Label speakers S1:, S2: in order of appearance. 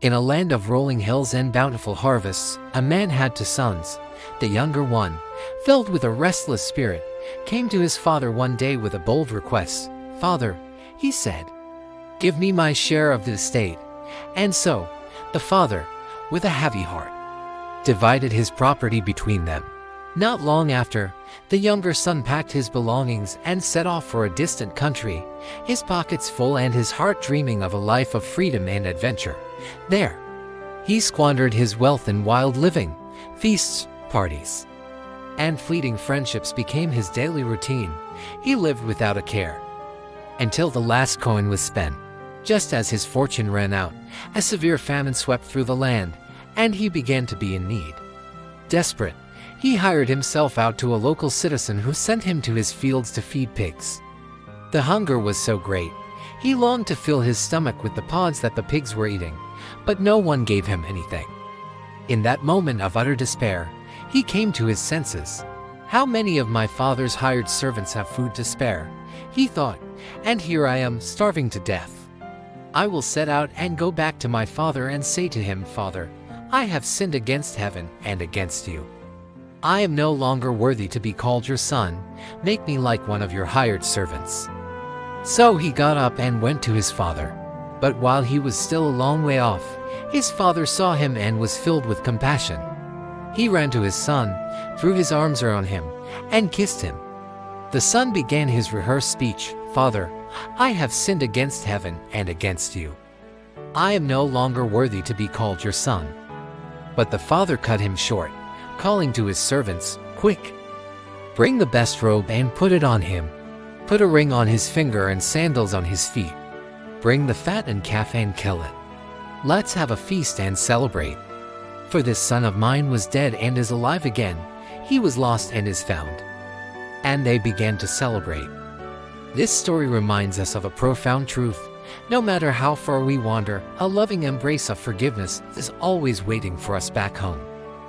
S1: In a land of rolling hills and bountiful harvests, a man had two sons. The younger one, filled with a restless spirit, came to his father one day with a bold request. "Father," he said, "give me my share of the estate." And so, the father, with a heavy heart, divided his property between them. Not long after, the younger son packed his belongings and set off for a distant country, his pockets full and his heart dreaming of a life of freedom and adventure. There, he squandered his wealth in wild living. Feasts, parties, and fleeting friendships became his daily routine. He lived without a care until the last coin was spent. Just as his fortune ran out, a severe famine swept through the land, and he began to be in need. Desperate, he hired himself out to a local citizen who sent him to his fields to feed pigs. The hunger was so great, he longed to fill his stomach with the pods that the pigs were eating, but no one gave him anything. In that moment of utter despair, he came to his senses. "How many of my father's hired servants have food to spare?" he thought, "and here I am, starving to death. I will set out and go back to my father and say to him, 'Father, I have sinned against heaven and against you. I am no longer worthy to be called your son. Make me like one of your hired servants.'" So he got up and went to his father. But while he was still a long way off, his father saw him and was filled with compassion. He ran to his son, threw his arms around him, and kissed him. The son began his rehearsed speech. "Father, I have sinned against heaven and against you. I am no longer worthy to be called your son." But the father cut him short, calling to his servants, "Quick, bring the best robe and put it on him. Put a ring on his finger and sandals on his feet. Bring the fattened calf and kill it. Let's have a feast and celebrate. For this son of mine was dead and is alive again. He was lost and is found." And they began to celebrate. This story reminds us of a profound truth. No matter how far we wander, a loving embrace of forgiveness is always waiting for us back home.